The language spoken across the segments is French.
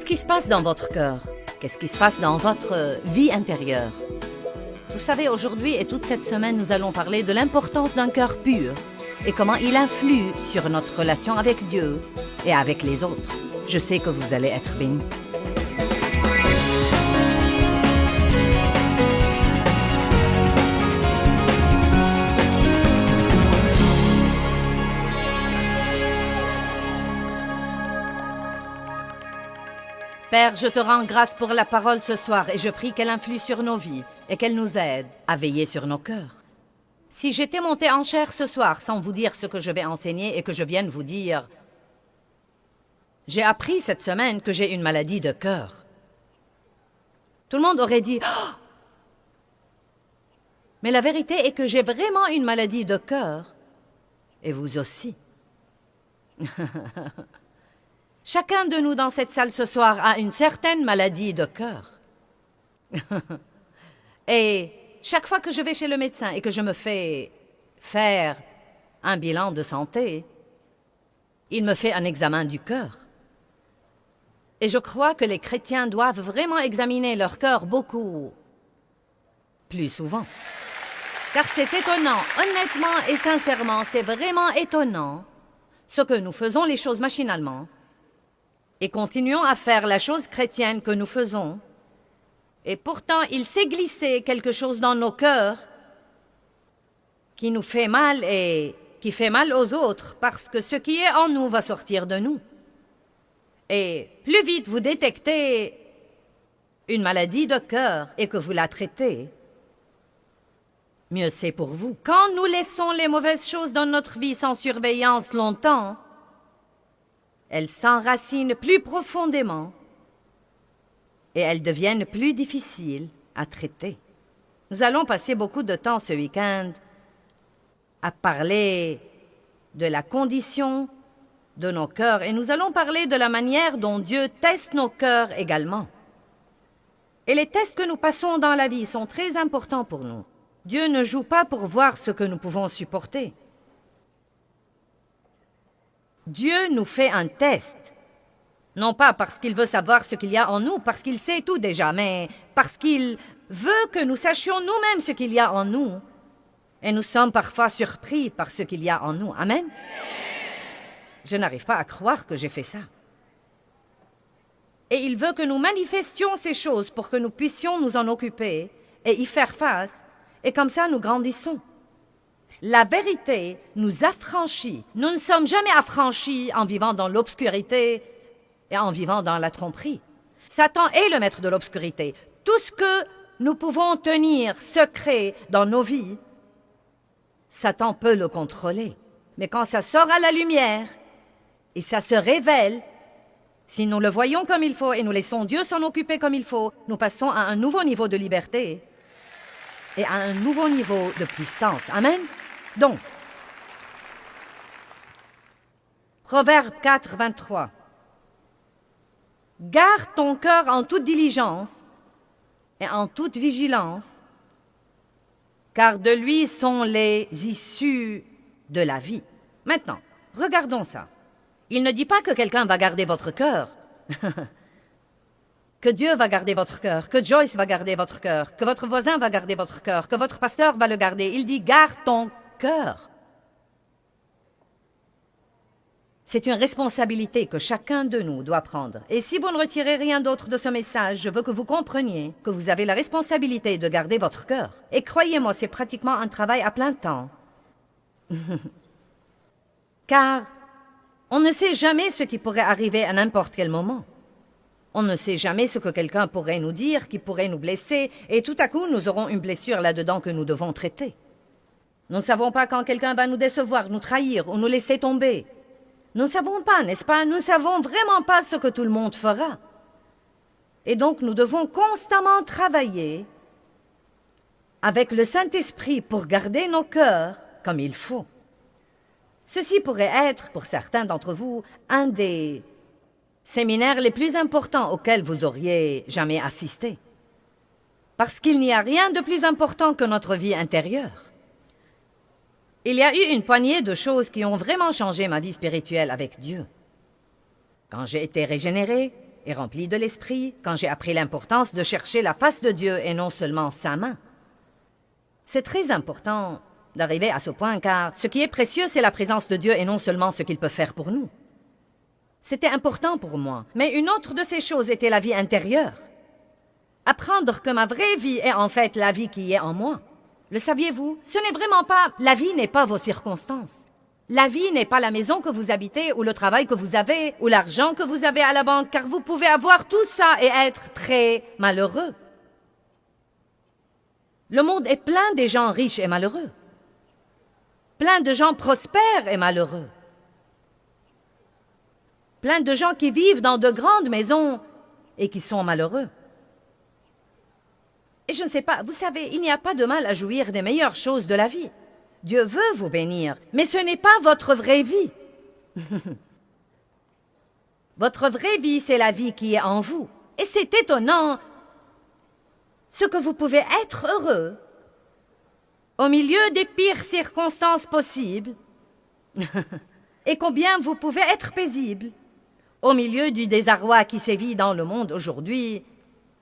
qui se passe dans votre cœur? Qu'est-ce qui se passe dans votre vie intérieure? Vous savez, aujourd'hui et toute cette semaine, nous allons parler de l'importance d'un cœur pur et comment il influe sur notre relation avec Dieu et avec les autres. Je sais que vous allez être bénis. Père, je te rends grâce pour la parole ce soir et je prie qu'elle influe sur nos vies et qu'elle nous aide à veiller sur nos cœurs. Si j'étais montée en chair ce soir sans vous dire ce que je vais enseigner et que je vienne vous dire « J'ai appris cette semaine que j'ai une maladie de cœur », tout le monde aurait dit « Oh !» Mais la vérité est que j'ai vraiment une maladie de cœur et vous aussi. Chacun de nous dans cette salle ce soir a une certaine maladie de cœur. Et chaque fois que je vais chez le médecin et que je me fais faire un bilan de santé, il me fait un examen du cœur. Et je crois que les chrétiens doivent vraiment examiner leur cœur beaucoup plus souvent. Car c'est étonnant, honnêtement et sincèrement, c'est vraiment étonnant ce que nous faisons les choses machinalement et continuons à faire la chose chrétienne que nous faisons. Et pourtant, il s'est glissé quelque chose dans nos cœurs qui nous fait mal et qui fait mal aux autres parce que ce qui est en nous va sortir de nous. Et plus vite vous détectez une maladie de cœur et que vous la traitez, mieux c'est pour vous. Quand nous laissons les mauvaises choses dans notre vie sans surveillance longtemps, elles s'enracinent plus profondément et elles deviennent plus difficiles à traiter. Nous allons passer beaucoup de temps ce week-end à parler de la condition de nos cœurs et nous allons parler de la manière dont Dieu teste nos cœurs également. Et les tests que nous passons dans la vie sont très importants pour nous. Dieu ne joue pas pour voir ce que nous pouvons supporter. Dieu nous fait un test. Non pas parce qu'il veut savoir ce qu'il y a en nous, parce qu'il sait tout déjà, mais parce qu'il veut que nous sachions nous-mêmes ce qu'il y a en nous. Et nous sommes parfois surpris par ce qu'il y a en nous. Amen? Je n'arrive pas à croire que j'ai fait ça. Et il veut que nous manifestions ces choses pour que nous puissions nous en occuper et y faire face, et comme ça nous grandissons. La vérité nous affranchit. Nous ne sommes jamais affranchis en vivant dans l'obscurité et en vivant dans la tromperie. Satan est le maître de l'obscurité. Tout ce que nous pouvons tenir secret dans nos vies, Satan peut le contrôler. Mais quand ça sort à la lumière et ça se révèle, si nous le voyons comme il faut et nous laissons Dieu s'en occuper comme il faut, nous passons à un nouveau niveau de liberté et à un nouveau niveau de puissance. Amen? Donc, Proverbe 4, 23. Garde ton cœur en toute diligence et en toute vigilance, car de lui sont les issues de la vie. Maintenant, regardons ça. Il ne dit pas que quelqu'un va garder votre cœur, que Dieu va garder votre cœur, que Joyce va garder votre cœur, que votre voisin va garder votre cœur, que votre pasteur va le garder. Il dit, garde ton cœur. C'est une responsabilité que chacun de nous doit prendre. Et si vous ne retirez rien d'autre de ce message, je veux que vous compreniez que vous avez la responsabilité de garder votre cœur. Et croyez-moi, c'est pratiquement un travail à plein temps. Car on ne sait jamais ce qui pourrait arriver à n'importe quel moment. On ne sait jamais ce que quelqu'un pourrait nous dire, qui pourrait nous blesser, et tout à coup, nous aurons une blessure là-dedans que nous devons traiter. Nous ne savons pas quand quelqu'un va nous décevoir, nous trahir ou nous laisser tomber. Nous ne savons pas, n'est-ce pas? Nous ne savons vraiment pas ce que tout le monde fera. Et donc, nous devons constamment travailler avec le Saint-Esprit pour garder nos cœurs comme il faut. Ceci pourrait être, pour certains d'entre vous, un des séminaires les plus importants auxquels vous auriez jamais assisté. Parce qu'il n'y a rien de plus important que notre vie intérieure. Il y a eu une poignée de choses qui ont vraiment changé ma vie spirituelle avec Dieu. Quand j'ai été régénérée et rempli de l'Esprit quand j'ai appris l'importance de chercher la face de Dieu et non seulement sa main. C'est très important d'arriver à ce point car ce qui est précieux, c'est la présence de Dieu et non seulement ce qu'il peut faire pour nous. C'était important pour moi, mais une autre de ces choses était la vie intérieure. Apprendre que ma vraie vie est en fait la vie qui est en moi. Le saviez-vous? Ce n'est vraiment pas... La vie n'est pas vos circonstances. La vie n'est pas la maison que vous habitez, ou le travail que vous avez, ou l'argent que vous avez à la banque, car vous pouvez avoir tout ça et être très malheureux. Le monde est plein des gens riches et malheureux. Plein de gens prospères et malheureux. Plein de gens qui vivent dans de grandes maisons et qui sont malheureux. Et je ne sais pas, vous savez, il n'y a pas de mal à jouir des meilleures choses de la vie. Dieu veut vous bénir, mais ce n'est pas votre vraie vie. Votre vraie vie, c'est la vie qui est en vous. Et c'est étonnant ce que vous pouvez être heureux au milieu des pires circonstances possibles et combien vous pouvez être paisible au milieu du désarroi qui sévit dans le monde aujourd'hui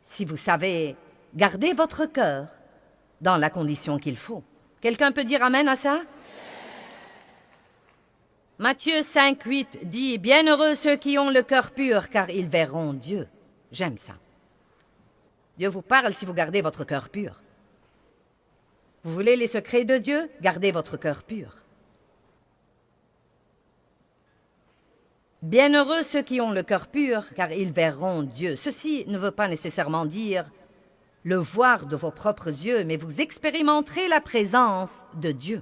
si vous savez garder votre cœur dans la condition qu'il faut. Quelqu'un peut dire amen à ça? Matthieu 5:8 dit « Bienheureux ceux qui ont le cœur pur, car ils verront Dieu. » J'aime ça. Dieu vous parle si vous gardez votre cœur pur. Vous voulez les secrets de Dieu? Gardez votre cœur pur. Bienheureux ceux qui ont le cœur pur, car ils verront Dieu. Ceci ne veut pas nécessairement dire le voir de vos propres yeux, mais vous expérimenterez la présence de Dieu.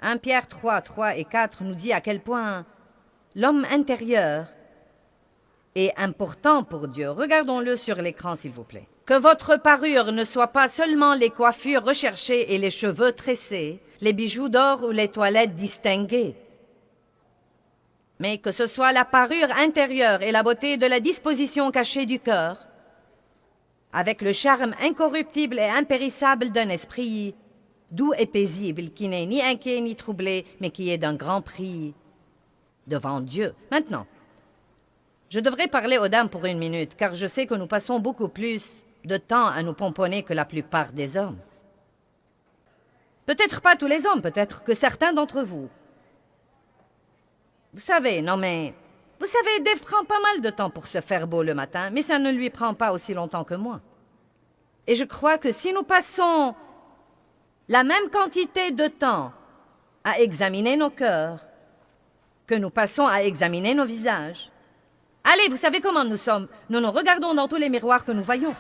1 Pierre 3 et 4 nous dit à quel point l'homme intérieur est important pour Dieu. Regardons-le sur l'écran, s'il vous plaît. Que votre parure ne soit pas seulement les coiffures recherchées et les cheveux tressés, les bijoux d'or ou les toilettes distinguées, mais que ce soit la parure intérieure et la beauté de la disposition cachée du cœur, avec le charme incorruptible et impérissable d'un esprit doux et paisible, qui n'est ni inquiet ni troublé, mais qui est d'un grand prix devant Dieu. Maintenant, je devrais parler aux dames pour 1 minute, car je sais que nous passons beaucoup plus de temps à nous pomponner que la plupart des hommes. Peut-être pas tous les hommes, peut-être que certains d'entre vous. Vous savez, vous savez, Dave prend pas mal de temps pour se faire beau le matin, mais ça ne lui prend pas aussi longtemps que moi. Et je crois que si nous passons la même quantité de temps à examiner nos cœurs que nous passons à examiner nos visages, allez, vous savez comment nous sommes. Nous nous regardons dans tous les miroirs que nous voyons.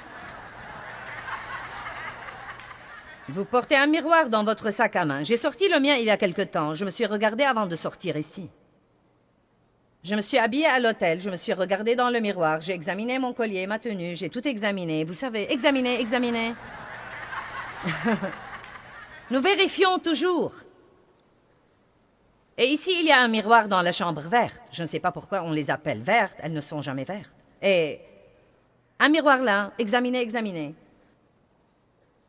Vous portez un miroir dans votre sac à main. J'ai sorti le mien il y a quelque temps. Je me suis regardée avant de sortir ici. Je me suis habillée à l'hôtel, je me suis regardée dans le miroir, j'ai examiné mon collier, ma tenue, j'ai tout examiné. Vous savez, examiner. Nous vérifions toujours. Et ici, il y a un miroir dans la chambre verte. Je ne sais pas pourquoi on les appelle vertes, elles ne sont jamais vertes. Et un miroir là, examiner.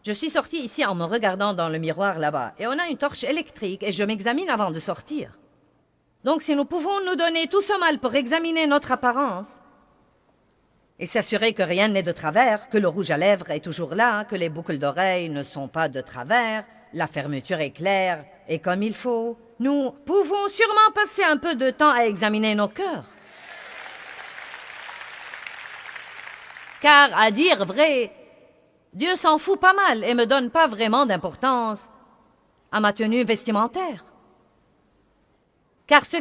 Je suis sortie ici en me regardant dans le miroir là-bas. Et on a une torche électrique et je m'examine avant de sortir. Donc si nous pouvons nous donner tout ce mal pour examiner notre apparence et s'assurer que rien n'est de travers, que le rouge à lèvres est toujours là, que les boucles d'oreilles ne sont pas de travers, la fermeture est claire et comme il faut, nous pouvons sûrement passer un peu de temps à examiner nos cœurs. Car, à dire vrai, Dieu s'en fout pas mal et me donne pas vraiment d'importance à ma tenue vestimentaire. Car ce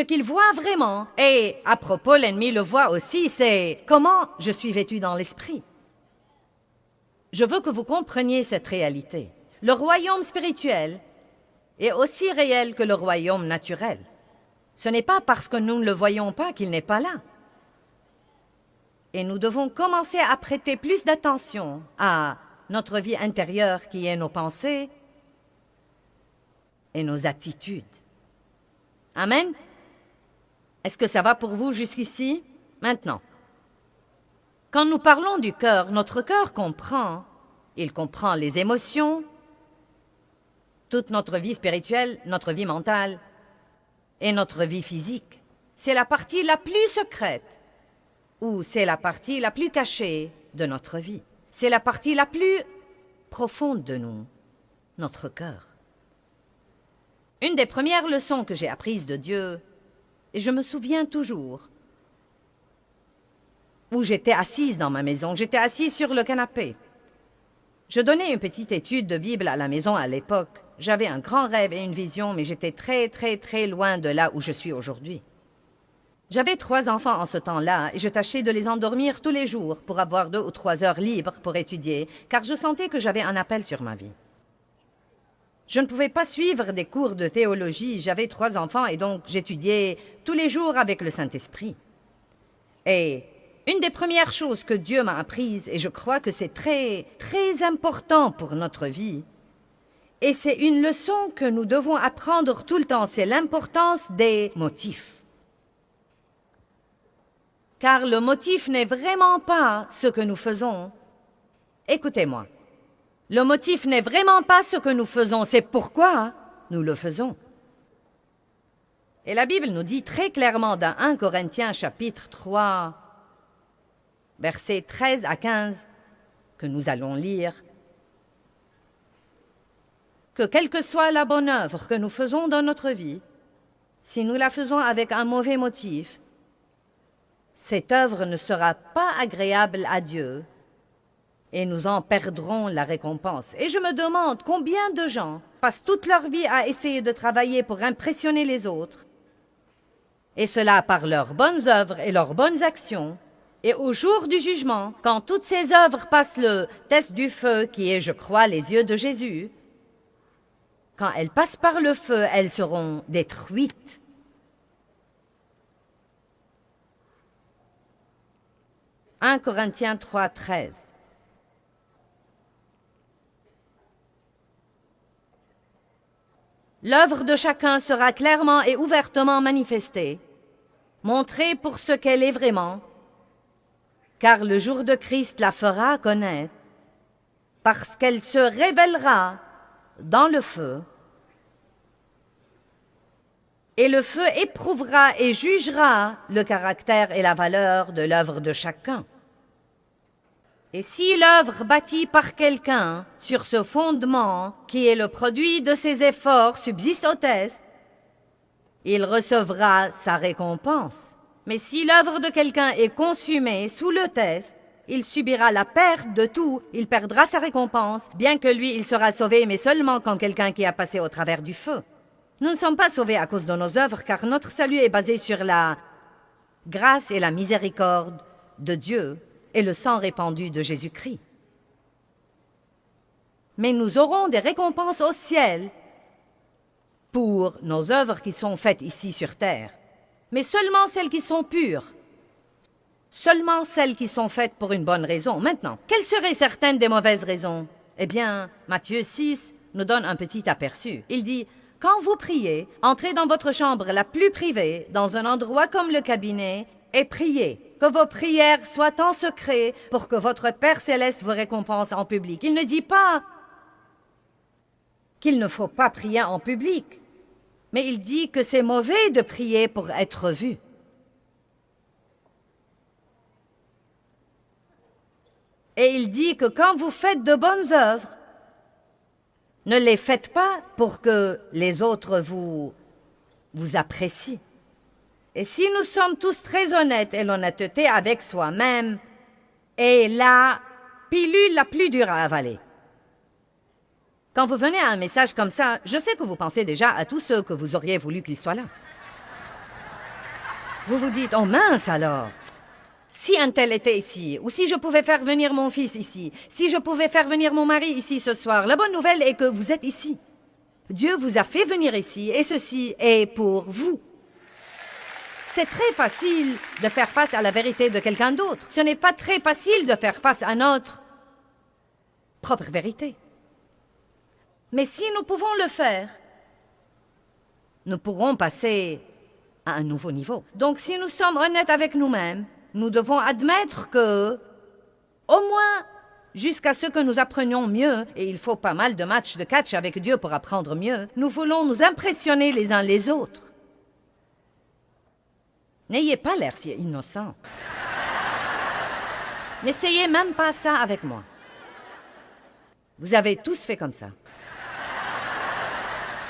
qu'il voit vraiment, et à propos l'ennemi le voit aussi, c'est comment je suis vêtu dans l'esprit. Je veux que vous compreniez cette réalité. Le royaume spirituel est aussi réel que le royaume naturel. Ce n'est pas parce que nous ne le voyons pas qu'il n'est pas là. Et nous devons commencer à prêter plus d'attention à notre vie intérieure qui est nos pensées et nos attitudes. Amen? Est-ce que ça va pour vous jusqu'ici? Maintenant, quand nous parlons du cœur, notre cœur comprend. Il comprend les émotions, toute notre vie spirituelle, notre vie mentale et notre vie physique. C'est la partie la plus secrète où c'est la partie la plus cachée de notre vie. C'est la partie la plus profonde de nous, notre cœur. Une des premières leçons que j'ai apprises de Dieu, et je me souviens toujours, où j'étais assise dans ma maison, j'étais assise sur le canapé. Je donnais une petite étude de Bible à la maison à l'époque. J'avais un grand rêve et une vision, mais j'étais très, très, très loin de là où je suis aujourd'hui. J'avais 3 enfants en ce temps-là et je tâchais de les endormir tous les jours pour avoir 2 ou 3 heures libres pour étudier, car je sentais que j'avais un appel sur ma vie. Je ne pouvais pas suivre des cours de théologie, j'avais 3 enfants et donc j'étudiais tous les jours avec le Saint-Esprit. Et une des premières choses que Dieu m'a apprises, et je crois que c'est très, très important pour notre vie, et c'est une leçon que nous devons apprendre tout le temps, c'est l'importance des motifs. Car le motif n'est vraiment pas ce que nous faisons. Écoutez-moi, le motif n'est vraiment pas ce que nous faisons, c'est pourquoi nous le faisons. Et la Bible nous dit très clairement dans 1 Corinthiens chapitre 3, versets 13 à 15, que nous allons lire, que quelle que soit la bonne œuvre que nous faisons dans notre vie, si nous la faisons avec un mauvais motif, cette œuvre ne sera pas agréable à Dieu et nous en perdrons la récompense. Et je me demande combien de gens passent toute leur vie à essayer de travailler pour impressionner les autres, et cela par leurs bonnes œuvres et leurs bonnes actions. Et au jour du jugement, quand toutes ces œuvres passent le test du feu, qui est, je crois, les yeux de Jésus, quand elles passent par le feu, elles seront détruites. « 1 Corinthiens 3, 13. L'œuvre de chacun sera clairement et ouvertement manifestée, montrée pour ce qu'elle est vraiment, car le jour de Christ la fera connaître, parce qu'elle se révélera dans le feu, et le feu éprouvera et jugera le caractère et la valeur de l'œuvre de chacun. Et si l'œuvre bâtie par quelqu'un sur ce fondement, qui est le produit de ses efforts, subsiste au test, il recevra sa récompense. Mais si l'œuvre de quelqu'un est consumée sous le test, il subira la perte de tout, il perdra sa récompense, bien que lui, il sera sauvé, mais seulement quand quelqu'un qui a passé au travers du feu. Nous ne sommes pas sauvés à cause de nos œuvres, car notre salut est basé sur la grâce et la miséricorde de Dieu et le sang répandu de Jésus-Christ. Mais nous aurons des récompenses au ciel pour nos œuvres qui sont faites ici sur terre, mais seulement celles qui sont pures, seulement celles qui sont faites pour une bonne raison. Maintenant, quelles seraient certaines des mauvaises raisons? Eh bien, Matthieu 6 nous donne un petit aperçu. Il dit: quand vous priez, entrez dans votre chambre la plus privée, dans un endroit comme le cabinet, et priez. Que vos prières soient en secret pour que votre Père céleste vous récompense en public. Il ne dit pas qu'il ne faut pas prier en public, mais il dit que c'est mauvais de prier pour être vu. Et il dit que quand vous faites de bonnes œuvres, ne les faites pas pour que les autres vous apprécient. Et si nous sommes tous très honnêtes, et l'honnêteté avec soi-même est la pilule la plus dure à avaler. Quand vous venez à un message comme ça, je sais que vous pensez déjà à tous ceux que vous auriez voulu qu'ils soient là. Vous vous dites: oh mince alors! Si un tel était ici, ou si je pouvais faire venir mon fils ici, si je pouvais faire venir mon mari ici ce soir, la bonne nouvelle est que vous êtes ici. Dieu vous a fait venir ici, et ceci est pour vous. C'est très facile de faire face à la vérité de quelqu'un d'autre. Ce n'est pas très facile de faire face à notre propre vérité. Mais si nous pouvons le faire, nous pourrons passer à un nouveau niveau. Donc si nous sommes honnêtes avec nous-mêmes, nous devons admettre que, au moins jusqu'à ce que nous apprenions mieux, et il faut pas mal de matchs de catch avec Dieu pour apprendre mieux, nous voulons nous impressionner les uns les autres. N'ayez pas l'air si innocent. N'essayez même pas ça avec moi. Vous avez tous fait comme ça.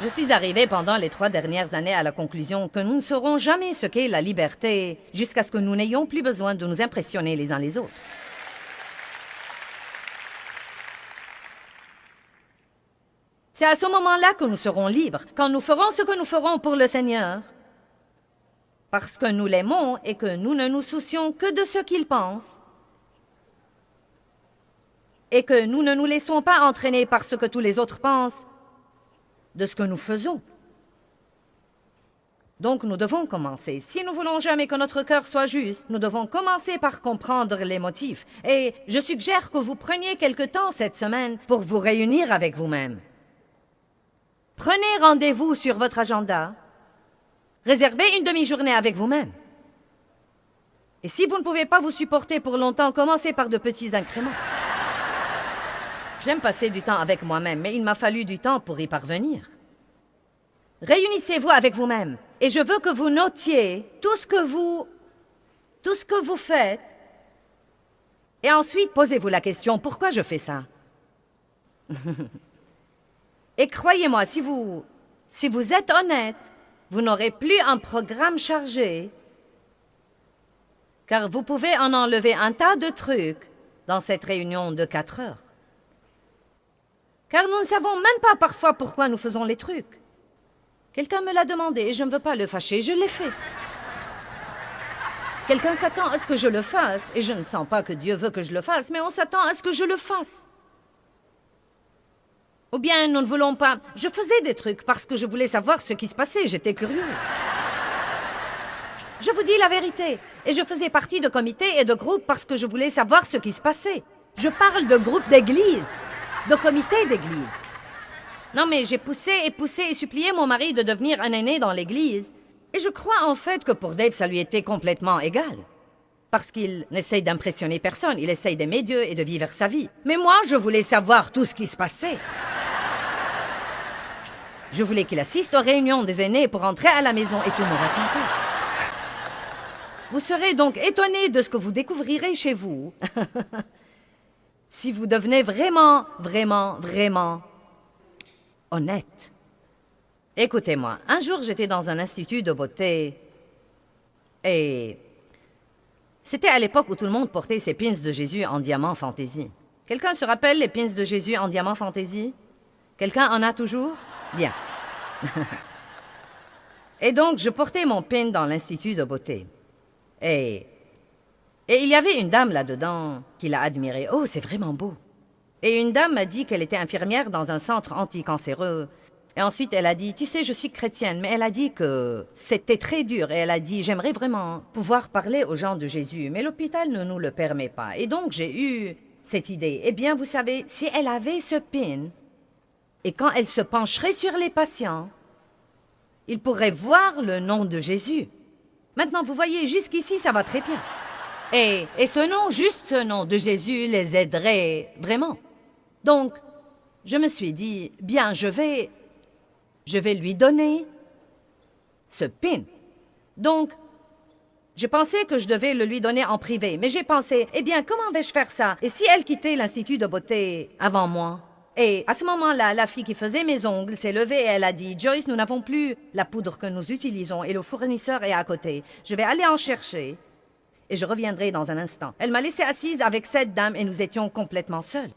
Je suis arrivée pendant les 3 dernières années à la conclusion que nous ne saurons jamais ce qu'est la liberté jusqu'à ce que nous n'ayons plus besoin de nous impressionner les uns les autres. C'est à ce moment-là que nous serons libres, quand nous ferons ce que nous ferons pour le Seigneur. Parce que nous l'aimons et que nous ne nous soucions que de ce qu'il pense. Et que nous ne nous laissons pas entraîner par ce que tous les autres pensent de ce que nous faisons. Donc nous devons commencer. Si nous voulons jamais que notre cœur soit juste, nous devons commencer par comprendre les motifs. Et je suggère que vous preniez quelque temps cette semaine pour vous réunir avec vous-même. Prenez rendez-vous sur votre agenda. Réservez une demi-journée avec vous-même. Et si vous ne pouvez pas vous supporter pour longtemps, commencez par de petits incréments. J'aime passer du temps avec moi-même, mais il m'a fallu du temps pour y parvenir. Réunissez-vous avec vous-même, et je veux que vous notiez tout ce que vous faites, et ensuite posez-vous la question, pourquoi je fais ça? Et croyez-moi, si vous êtes honnête, vous n'aurez plus un programme chargé, car vous pouvez en enlever un tas de trucs dans cette réunion de 4 heures. Car nous ne savons même pas parfois pourquoi nous faisons les trucs. Quelqu'un me l'a demandé et je ne veux pas le fâcher, je l'ai fait. Quelqu'un s'attend à ce que je le fasse et je ne sens pas que Dieu veut que je le fasse, mais on s'attend à ce que je le fasse. Ou bien nous ne voulons pas... Je faisais des trucs parce que je voulais savoir ce qui se passait, j'étais curieuse. Je vous dis la vérité. Et je faisais partie de comités et de groupes parce que je voulais savoir ce qui se passait. Je parle de groupes d'église, de comités d'église. Non mais j'ai poussé et supplié mon mari de devenir un aîné dans l'église. Et je crois en fait que pour Dave, ça lui était complètement égal. Parce qu'il n'essaye d'impressionner personne, il essaye d'aimer Dieu et de vivre sa vie. Mais moi, je voulais savoir tout ce qui se passait. Je voulais qu'il assiste aux réunions des aînés pour rentrer à la maison et tout me raconter. Vous serez donc étonnés de ce que vous découvrirez chez vous. Si vous devenez vraiment, vraiment, vraiment honnête. Écoutez-moi, un jour j'étais dans un institut de beauté et c'était à l'époque où tout le monde portait ses pins de Jésus en diamant fantaisie. Quelqu'un se rappelle les pins de Jésus en diamant fantaisie? Quelqu'un en a toujours? Bien. Et donc je portais mon pin dans l'institut de beauté. Et il y avait une dame là-dedans qui l'a admiré. Oh, c'est vraiment beau. Et une dame m'a dit qu'elle était infirmière dans un centre anticancéreux. Et ensuite, elle a dit, tu sais, je suis chrétienne, mais elle a dit que c'était très dur. Et elle a dit, j'aimerais vraiment pouvoir parler aux gens de Jésus, mais l'hôpital ne nous le permet pas. Et donc, j'ai eu cette idée. Eh bien, vous savez, si elle avait ce pin, et quand elle se pencherait sur les patients, ils pourraient voir le nom de Jésus. Maintenant, vous voyez, jusqu'ici, ça va très bien. Et ce nom, juste ce nom de Jésus, les aiderait vraiment. Donc, je me suis dit, bien, je vais lui donner ce pin. Donc, j'ai pensé que je devais le lui donner en privé, mais j'ai pensé, eh bien, comment vais-je faire ça? Et si elle quittait l'Institut de beauté avant moi? Et à ce moment-là, la fille qui faisait mes ongles s'est levée et elle a dit, Joyce, nous n'avons plus la poudre que nous utilisons et le fournisseur est à côté. Je vais aller en chercher et je reviendrai dans un instant. Elle m'a laissée assise avec cette dame et nous étions complètement seuls.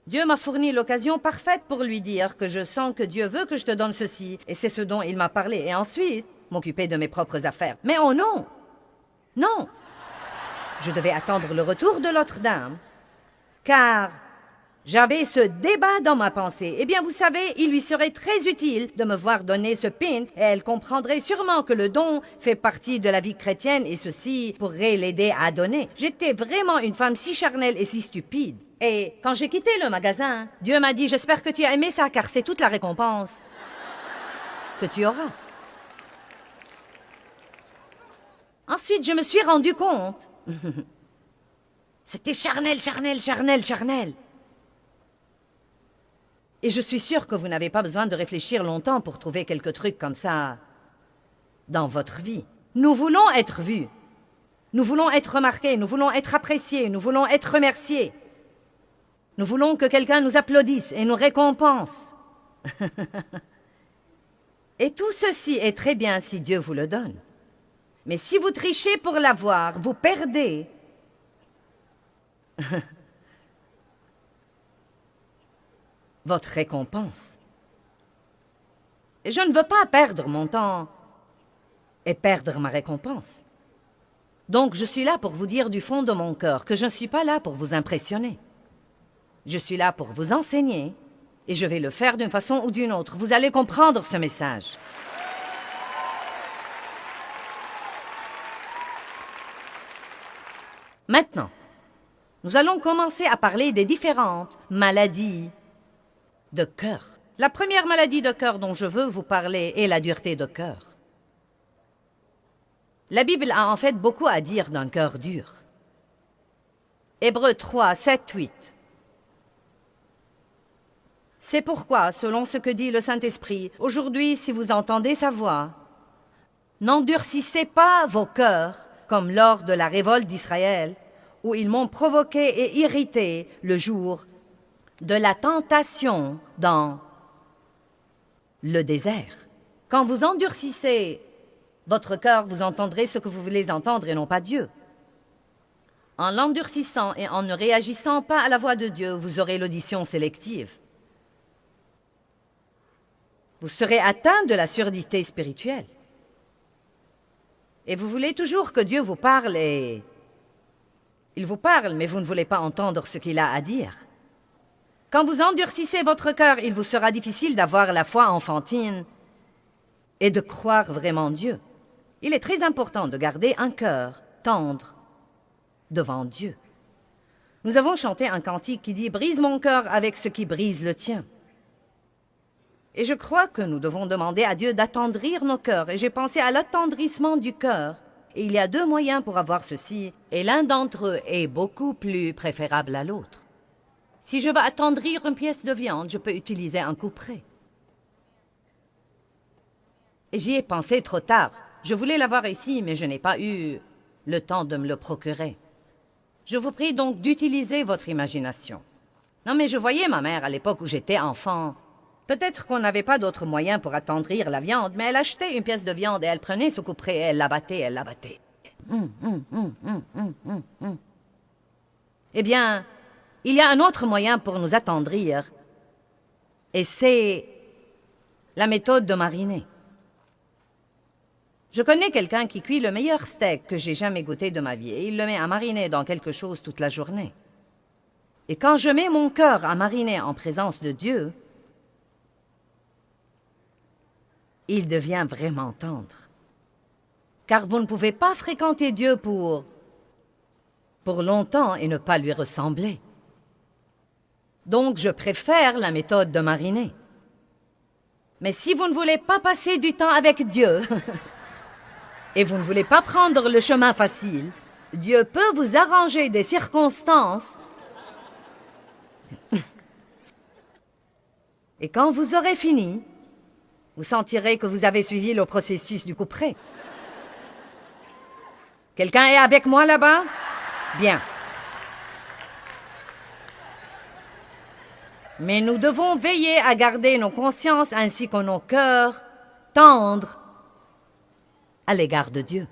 Dieu m'a fourni l'occasion parfaite pour lui dire que je sens que Dieu veut que je te donne ceci, et c'est ce dont il m'a parlé. Et ensuite, m'occuper de mes propres affaires. Mais oh non! Non! Je devais attendre le retour de l'autre dame, car j'avais ce débat dans ma pensée. Eh bien, vous savez, il lui serait très utile de me voir donner ce pin, et elle comprendrait sûrement que le don fait partie de la vie chrétienne, et ceci pourrait l'aider à donner. J'étais vraiment une femme si charnelle et si stupide. Et quand j'ai quitté le magasin, Dieu m'a dit, j'espère que tu as aimé ça, car c'est toute la récompense que tu auras. Ensuite, je me suis rendu compte. C'était charnel, charnel, charnel, charnel. Et je suis sûre que vous n'avez pas besoin de réfléchir longtemps pour trouver quelques trucs comme ça dans votre vie. Nous voulons être vus. Nous voulons être remarqués, nous voulons être appréciés, nous voulons être remerciés. Nous voulons que quelqu'un nous applaudisse et nous récompense. Et tout ceci est très bien si Dieu vous le donne. Mais si vous trichez pour l'avoir, vous perdez. Votre récompense. Et je ne veux pas perdre mon temps et perdre ma récompense. Donc je suis là pour vous dire du fond de mon cœur que je ne suis pas là pour vous impressionner. Je suis là pour vous enseigner et je vais le faire d'une façon ou d'une autre. Vous allez comprendre ce message. Maintenant, nous allons commencer à parler des différentes maladies de cœur. La première maladie de cœur dont je veux vous parler est la dureté de cœur. La Bible a en fait beaucoup à dire d'un cœur dur. Hébreux 3, 7, 8. C'est pourquoi, selon ce que dit le Saint-Esprit, aujourd'hui, si vous entendez sa voix, n'endurcissez pas vos cœurs comme lors de la révolte d'Israël, où ils m'ont provoqué et irrité le jour de la tentation dans le désert. Quand vous endurcissez votre cœur, vous entendrez ce que vous voulez entendre et non pas Dieu. En l'endurcissant et en ne réagissant pas à la voix de Dieu, vous aurez l'audition sélective. Vous serez atteint de la surdité spirituelle. Et vous voulez toujours que Dieu vous parle et... Il vous parle, mais vous ne voulez pas entendre ce qu'il a à dire. Quand vous endurcissez votre cœur, il vous sera difficile d'avoir la foi enfantine et de croire vraiment Dieu. Il est très important de garder un cœur tendre devant Dieu. Nous avons chanté un cantique qui dit « Brise mon cœur avec ce qui brise le tien ». Et je crois que nous devons demander à Dieu d'attendrir nos cœurs. Et j'ai pensé à l'attendrissement du cœur. Et il y a deux moyens pour avoir ceci. Et l'un d'entre eux est beaucoup plus préférable à l'autre. Si je veux attendrir une pièce de viande, je peux utiliser un couperet. Et j'y ai pensé trop tard. Je voulais l'avoir ici, mais je n'ai pas eu le temps de me le procurer. Je vous prie donc d'utiliser votre imagination. Non, mais je voyais ma mère à l'époque où j'étais enfant. Peut-être qu'on n'avait pas d'autre moyen pour attendrir la viande, mais elle achetait une pièce de viande et elle prenait ce couperet et elle l'abattait, elle l'abattait. Eh bien, il y a un autre moyen pour nous attendrir, et c'est la méthode de mariner. Je connais quelqu'un qui cuit le meilleur steak que j'ai jamais goûté de ma vie, et il le met à mariner dans quelque chose toute la journée. Et quand je mets mon cœur à mariner en présence de Dieu, il devient vraiment tendre. Car vous ne pouvez pas fréquenter Dieu pour longtemps et ne pas lui ressembler. Donc je préfère la méthode de mariner. Mais si vous ne voulez pas passer du temps avec Dieu et vous ne voulez pas prendre le chemin facile, Dieu peut vous arranger des circonstances. Et quand vous aurez fini, vous sentirez que vous avez suivi le processus du couperet. Quelqu'un est avec moi là-bas? Bien. Mais nous devons veiller à garder nos consciences ainsi que nos cœurs tendres à l'égard de Dieu.